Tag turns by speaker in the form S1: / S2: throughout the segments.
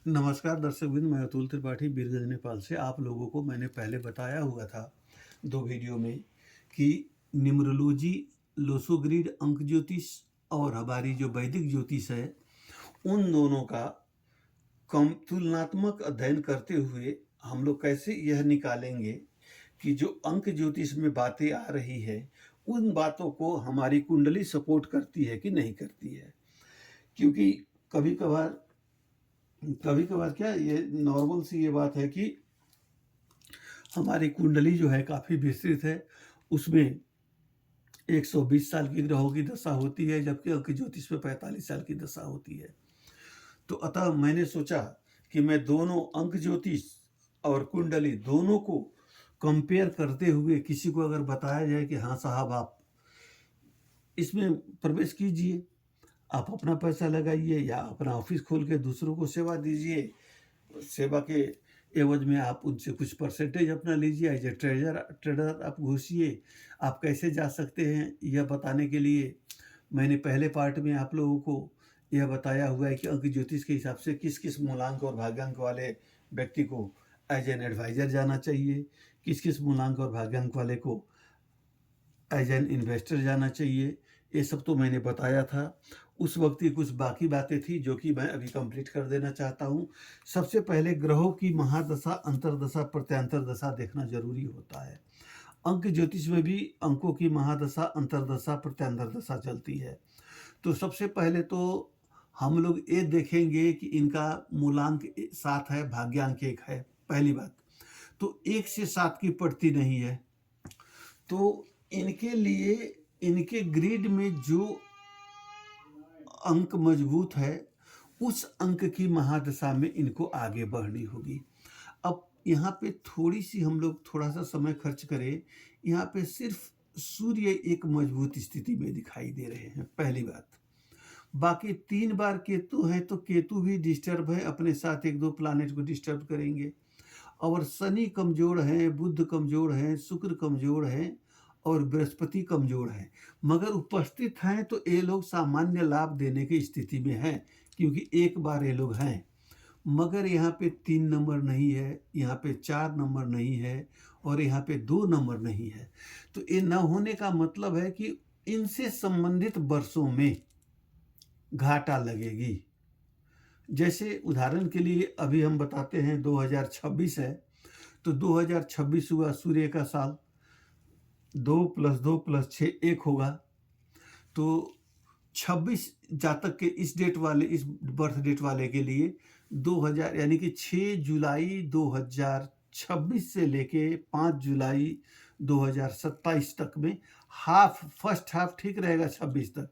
S1: नमस्कार दर्शकवृंद, मैं अतुल त्रिपाठी बीरगंज नेपाल से। आप लोगों को मैंने पहले बताया हुआ था 2 वीडियो में कि न्यूमरोलॉजी, लोसोग्रिड अंक ज्योतिष और हमारी जो वैदिक ज्योतिष है, उन दोनों का तुलनात्मक अध्ययन करते हुए हम लोग कैसे यह निकालेंगे कि जो अंक ज्योतिष में बातें आ रही है, उन बातों को हमारी कुंडली सपोर्ट करती है कि नहीं करती है। क्योंकि कभी-कभार कभी-कभार क्या ये नॉर्मल सी ये बात है कि हमारी कुंडली जो है काफ़ी विस्तृत है। उसमें 120 साल की ग्रहों की दशा होती है, जबकि अंक ज्योतिष में 45 साल की दशा होती है। तो अतः मैंने सोचा कि मैं दोनों अंक ज्योतिष और कुंडली दोनों को कंपेयर करते हुए किसी को अगर बताया जाए कि हाँ साहब, आप इसमें प्रवेश कीजिए, आप अपना पैसा लगाइए या अपना ऑफिस खोल के दूसरों को सेवा दीजिए। सेवा के एवज में आप उनसे कुछ परसेंटेज अपना लीजिए, एज ए ट्रेडर आप घुसिए। आप कैसे जा सकते हैं, यह बताने के लिए मैंने पहले पार्ट में आप लोगों को यह बताया हुआ है कि अंक ज्योतिष के हिसाब से किस किस मूलांक और भाग्यांक वाले व्यक्ति को एज एन एडवाइजर जाना चाहिए, किस किस मूलांक और भाग्यांक वाले को एज एन इन्वेस्टर जाना चाहिए। ये सब तो मैंने बताया था। उस वक्त की कुछ बाकी बातें थी जो कि मैं अभी कंप्लीट कर देना चाहता हूँ। सबसे पहले ग्रहों की महादशा, अंतर्दशा, प्रत्यांतर दशा देखना जरूरी होता है। अंक ज्योतिष में भी अंकों की महादशा, अंतर्दशा, प्रत्यांतर दशा चलती है। तो सबसे पहले तो हम लोग ये देखेंगे कि इनका मूलांक 7 है, भाग्यांक 1 है। पहली बात तो 1 से 7 की पड़ती नहीं है। तो इनके लिए इनके ग्रिड में जो अंक मजबूत है, उस अंक की महादशा में इनको आगे बढ़नी होगी। अब यहाँ पे थोड़ी सी हम लोग थोड़ा सा समय खर्च करें। यहाँ पे सिर्फ सूर्य एक मजबूत स्थिति में दिखाई दे रहे हैं, पहली बात। बाकी 3 बार केतु है, तो केतु भी डिस्टर्ब है, अपने साथ 1-2 प्लैनेट को डिस्टर्ब करेंगे। और शनि कमजोर है, बुध कमजोर है, शुक्र कमजोर है और बृहस्पति कमजोर है। मगर उपस्थित हैं तो ये लोग सामान्य लाभ देने की स्थिति में हैं, क्योंकि एक बार ये लोग हैं। मगर यहाँ पे 3 नंबर नहीं है, यहाँ पे 4 नंबर नहीं है और यहाँ पे 2 नंबर नहीं है। तो ये न होने का मतलब है कि इनसे संबंधित वर्षों में घाटा लगेगी। जैसे उदाहरण के लिए अभी हम बताते हैं 2026 है, तो 2026 हुआ सूर्य का साल। 2 + 2 + 6 1 होगा। तो 26 जातक के इस डेट वाले, इस बर्थ डेट वाले के लिए 2000 यानी कि 6 जुलाई 2026 से लेके 5 जुलाई 2027 तक में फर्स्ट हाफ ठीक रहेगा 26 तक।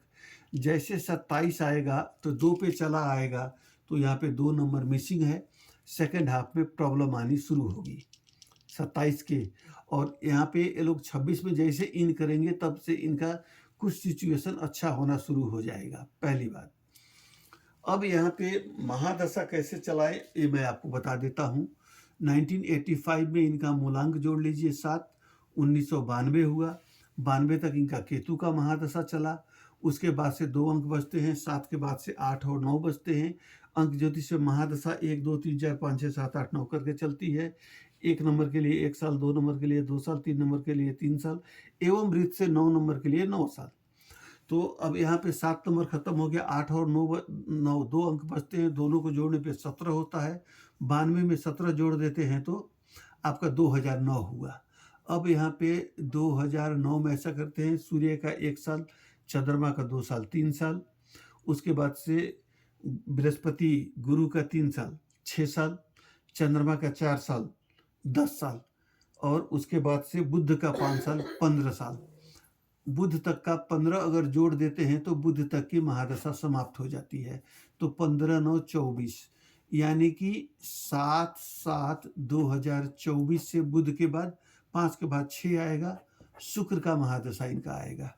S1: जैसे 27 आएगा तो 2 पे चला आएगा, तो यहाँ पे 2 नंबर मिसिंग है। सेकंड हाफ में प्रॉब्लम आनी शुरू होगी 27 के। और यहाँ पे ये लोग 26 में जैसे इन करेंगे, तब से इनका कुछ सिचुएशन अच्छा होना शुरू हो जाएगा, पहली बात। अब यहाँ पे महादशा कैसे चलाएं, ये मैं आपको बता देता हूँ। 1985 में इनका मूलांक जोड़ लीजिए 7। 1992 हुआ, 92 तक इनका केतु का महादशा चला। उसके बाद से 2 अंक बचते हैं, 7 के बाद से 8 और 9 बचते हैं। अंक ज्योतिष में महादशा 1 2 3 4 5 6 7 8 9 करके चलती है। 1 नंबर के लिए 1 साल, 2 नंबर के लिए 2 साल, 3 नंबर के लिए 3 साल एवं वृत्त से 9 नंबर के लिए 9 साल। तो अब यहाँ पे 7 नंबर खत्म हो गया, 8 और 9 2 अंक बचते हैं, दोनों को जोड़ने पे 17 होता है। 92 में 17 जोड़ देते हैं तो आपका 2009 हुआ। अब यहाँ पे 2009 में ऐसा करते हैं, सूर्य का 1 साल, चंद्रमा का 2 साल 3 साल। उसके बाद से बृहस्पति गुरु का 3 साल 6 साल, चंद्रमा का 4 साल 10 साल और उसके बाद से बुध का 5 साल 15 साल। बुध तक का 15 अगर जोड़ देते हैं तो बुध तक की महादशा समाप्त हो जाती है। तो 15-9 24, यानी कि 7/7/2024 से बुध के बाद 5 के बाद 6 आएगा, शुक्र का महादशा इनका आएगा।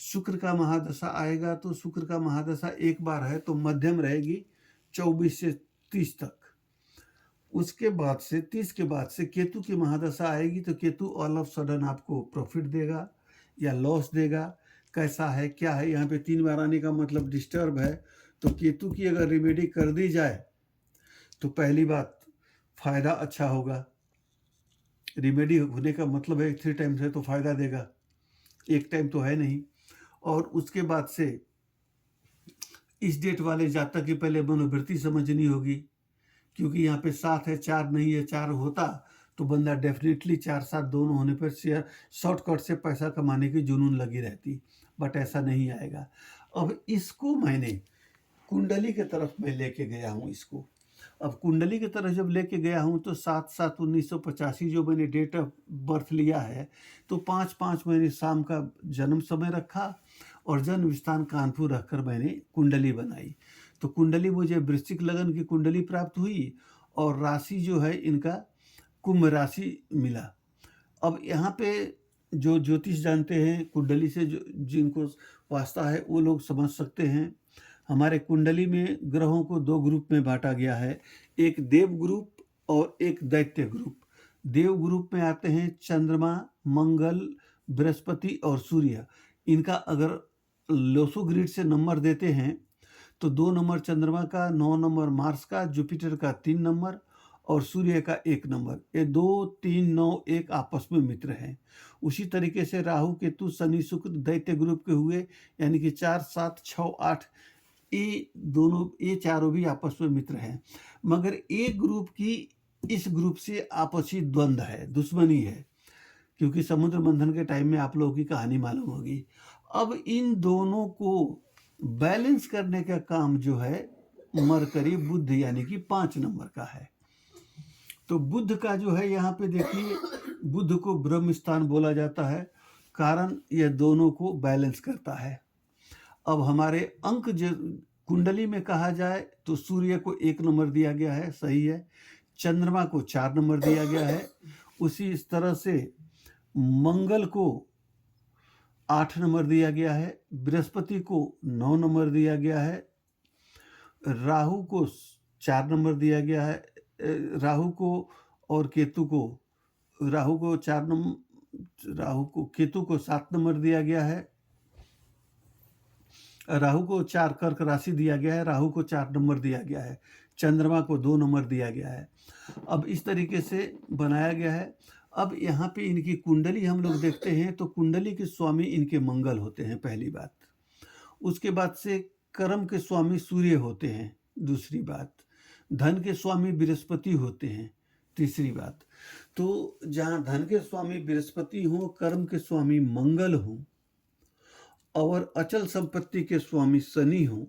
S1: शुक्र का महादशा आएगा तो शुक्र का महादशा एक बार है तो मध्यम रहेगी 24 से 30 तक। उसके बाद से 30 के बाद से केतु की महादशा आएगी तो केतु ऑल ऑफ सडन आपको प्रॉफिट देगा या लॉस देगा। कैसा है, क्या है, यहाँ पे 3 बार आने का मतलब डिस्टर्ब है। तो केतु की अगर रेमेडी कर दी जाए तो पहली बात, फ़ायदा अच्छा होगा। रेमेडी होने का मतलब है 3 टाइम्स है तो फ़ायदा देगा, 1 टाइम तो है नहीं। और उसके बाद से इस डेट वाले जातक की पहले मनोवृत्ति समझनी होगी, क्योंकि यहाँ पे 7 है, 4 नहीं है। 4 होता तो बंदा डेफ़िनेटली 4-7 दोनों होने पर शेयर शॉर्टकट से पैसा कमाने की जुनून लगी रहती, बट ऐसा नहीं आएगा। अब इसको मैंने कुंडली की तरफ मैं लेके गया हूँ इसको। अब कुंडली की तरफ जब लेके गया हूँ तो 7/7/1985 जो मैंने डेट ऑफ बर्थ लिया है, तो 5-5 मैंने शाम का जन्म समय रखा और जन्म स्थान कानपुर रखकर मैंने कुंडली बनाई। तो कुंडली मुझे वृश्चिक लगन की कुंडली प्राप्त हुई और राशि जो है इनका कुंभ राशि मिला। अब यहाँ पे जो ज्योतिष जानते हैं, कुंडली से जो जिनको वास्ता है वो लोग समझ सकते हैं। हमारे कुंडली में ग्रहों को 2 ग्रुप में बाँटा गया है, एक देव ग्रुप और एक दैत्य ग्रुप। देव ग्रुप में आते हैं चंद्रमा, मंगल, बृहस्पति और सूर्य। इनका अगर लोसो ग्रिड से नंबर देते हैं तो 2 नंबर चंद्रमा का, 9 नंबर मार्स का, जुपिटर का 3 नंबर और सूर्य का 1 नंबर। ये 2, 3, 9, 1 आपस में मित्र हैं। उसी तरीके से राहु, केतु, शनि, शुक्र दैत्य ग्रुप के हुए, यानी कि 4, 7, 6, 8 ये चारों भी आपस में मित्र हैं। मगर एक ग्रुप की इस ग्रुप से आपसी द्वंद्व है, दुश्मनी है, क्योंकि समुद्र मंथन के टाइम में आप लोगों की कहानी मालूम होगी। अब इन दोनों को बैलेंस करने का काम जो है मरकरी बुध यानी कि 5 नंबर का है। तो बुध का जो है यहाँ पे देखिए, बुध को ब्रह्म स्थान बोला जाता है, कारण यह दोनों को बैलेंस करता है। अब हमारे अंक जो कुंडली में कहा जाए तो सूर्य को 1 नंबर दिया गया है, सही है। चंद्रमा को 4 नंबर दिया गया है। उसी इस तरह से मंगल को 8 नंबर दिया गया है, बृहस्पति को 9 नंबर दिया गया है, राहु को 4 नंबर दिया गया है, राहु को और केतु को, राहु को 4 नंबर, राहु को केतु को 7 नंबर दिया गया है, राहु को 4 कर्क राशि दिया गया है, राहु को 4 नंबर दिया गया है, चंद्रमा को 2 नंबर दिया गया है। अब इस तरीके से बनाया गया है। अब यहाँ पे इनकी कुंडली हम लोग देखते हैं तो कुंडली के स्वामी इनके मंगल होते हैं, पहली बात। उसके बाद से कर्म के स्वामी सूर्य होते हैं, दूसरी बात। धन के स्वामी बृहस्पति होते हैं, तीसरी बात। तो जहाँ धन के स्वामी बृहस्पति हों, कर्म के स्वामी मंगल हों और अचल संपत्ति के स्वामी शनि हों,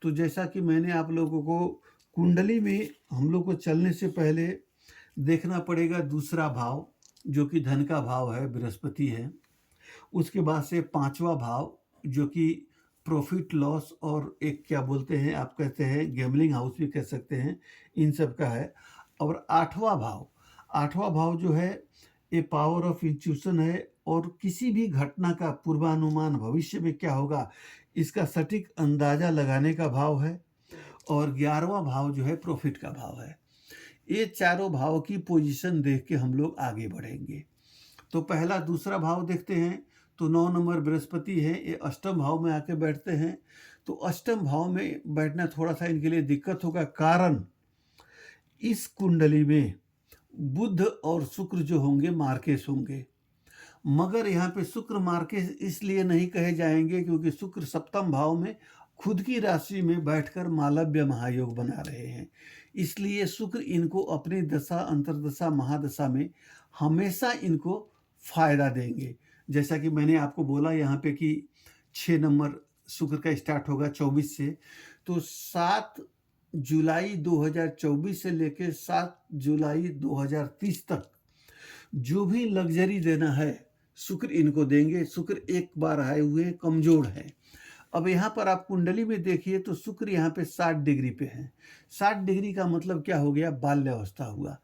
S1: तो जैसा कि मैंने आप लोगों को कुंडली में हम लोग को चलने से पहले देखना पड़ेगा दूसरा भाव, जो कि धन का भाव है, बृहस्पति है। उसके बाद से 5वां भाव जो कि प्रॉफिट लॉस और एक क्या बोलते हैं, आप कहते हैं गैम्बलिंग हाउस भी कह सकते हैं, इन सब का है। और 8वां भाव जो है ये पावर ऑफ इंट्यूशन है और किसी भी घटना का पूर्वानुमान, भविष्य में क्या होगा इसका सटीक अंदाजा लगाने का भाव है। और 11वां भाव जो है प्रॉफिट का भाव है। ये चारों भाव की पोजीशन देख के हम लोग आगे बढ़ेंगे। तो पहला दूसरा भाव देखते हैं तो 9 नंबर बृहस्पति है, ये अष्टम भाव में आके बैठते हैं। तो अष्टम भाव में बैठना थोड़ा सा इनके लिए दिक्कत होगा, कारण इस कुंडली में बुध और शुक्र जो होंगे मार्केश होंगे। मगर यहाँ पे शुक्र मार्केश इसलिए नहीं कहे जाएंगे क्योंकि शुक्र सप्तम भाव में खुद की राशि में बैठकर मालव्य महायोग बना रहे हैं। इसलिए शुक्र इनको अपनी दशा, अंतर्दशा, महादशा में हमेशा इनको फायदा देंगे। जैसा कि मैंने आपको बोला यहाँ पे कि 6 नंबर शुक्र का स्टार्ट होगा 24 से, तो 7 जुलाई 2024 से लेकर 7 जुलाई 2030 तक जो भी लग्जरी देना है शुक्र इनको देंगे। शुक्र एक बार आए हुए हैं, कमजोर है। अब यहाँ पर आप कुंडली में देखिए तो शुक्र यहाँ पे 60 डिग्री पे है। 60 डिग्री का मतलब क्या हो गया, बाल्यावस्था हुआ,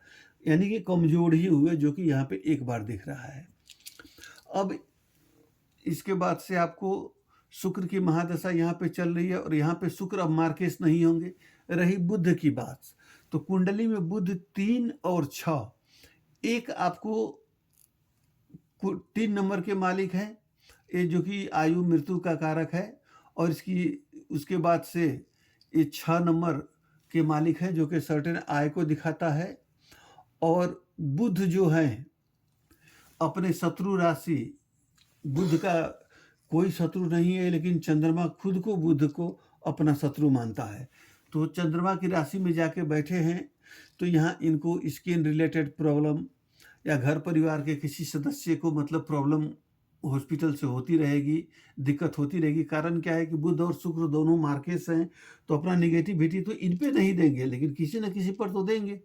S1: यानी कि कमजोर ही हुए, जो कि यहाँ पे एक बार दिख रहा है। अब इसके बाद से आपको शुक्र की महादशा यहाँ पे चल रही है और यहाँ पे शुक्र अब मार्केश नहीं होंगे। रही बुध की बात, तो कुंडली में बुध 3 और 6, एक आपको 3 नंबर के मालिक हैं, ये जो कि आयु मृत्यु का कारक है। और इसकी उसके बाद से ये 6 नंबर के मालिक हैं, जो कि सर्टेन आय को दिखाता है। और बुध जो है अपने शत्रु राशि, बुध का कोई शत्रु नहीं है, लेकिन चंद्रमा खुद को बुध को अपना शत्रु मानता है। तो चंद्रमा की राशि में जाके बैठे हैं, तो यहाँ इनको स्किन रिलेटेड प्रॉब्लम या घर परिवार के किसी सदस्य को मतलब प्रॉब्लम हॉस्पिटल से होती रहेगी, दिक्कत होती रहेगी। कारण क्या है कि बुध और शुक्र दोनों मार्केस हैं, तो अपना निगेटिविटी तो इन पे नहीं देंगे, लेकिन किसी न किसी पर तो देंगे।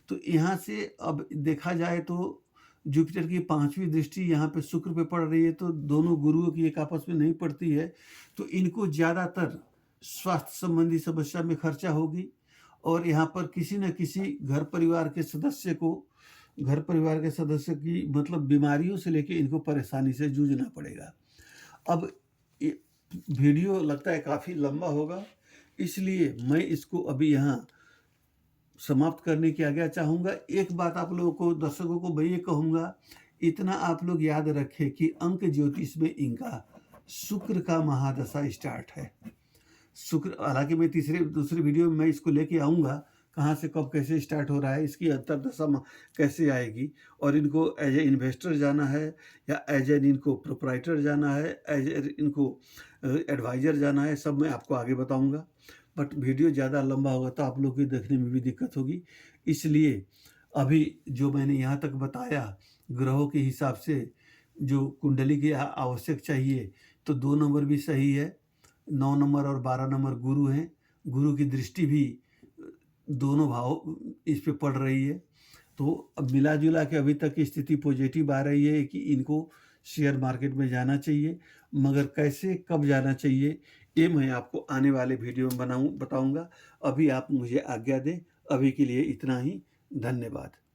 S1: तो यहाँ से अब देखा जाए तो जुपिटर की 5वीं दृष्टि यहाँ पे शुक्र पे पड़ रही है, तो दोनों गुरुओं की एक आपस में नहीं पड़ती है, तो इनको ज़्यादातर स्वास्थ्य संबंधी समस्या में खर्चा होगी। और यहाँ पर किसी न किसी घर परिवार के सदस्य की मतलब बीमारियों से लेके इनको परेशानी से जूझना पड़ेगा। अब ये वीडियो लगता है काफ़ी लंबा होगा, इसलिए मैं इसको अभी यहाँ समाप्त करने की आज्ञा चाहूँगा। एक बात आप लोगों को, दर्शकों को मैं ये कहूँगा, इतना आप लोग याद रखें कि अंक ज्योतिष में इनका शुक्र का महादशा स्टार्ट है। शुक्र, हालांकि मैं दूसरी वीडियो में मैं इसको लेके आऊँगा, कहाँ से कब कैसे स्टार्ट हो रहा है, इसकी अंतर्दशा कैसे आएगी, और इनको एज ए इन्वेस्टर जाना है या एज एन इनको प्रोप्राइटर जाना है, एज ए इनको एडवाइज़र जाना है, सब मैं आपको आगे बताऊँगा। बट वीडियो ज़्यादा लंबा होगा तो आप लोग को देखने में भी दिक्कत होगी, इसलिए अभी जो मैंने यहाँ तक बताया ग्रहों के हिसाब से जो कुंडली की आवश्यक चाहिए, तो 2 नंबर भी सही है, 9 नंबर और 12 नंबर गुरु हैं। गुरु की दृष्टि भी दोनों भाव इस पे पड़ रही है। तो अब मिला-जुला के अभी तक की स्थिति पॉजिटिव आ रही है कि इनको शेयर मार्केट में जाना चाहिए, मगर कैसे, कब जाना चाहिए, ये मैं आपको आने वाले वीडियो में बताऊँगा। अभी आप मुझे आज्ञा दें, अभी के लिए इतना ही। धन्यवाद।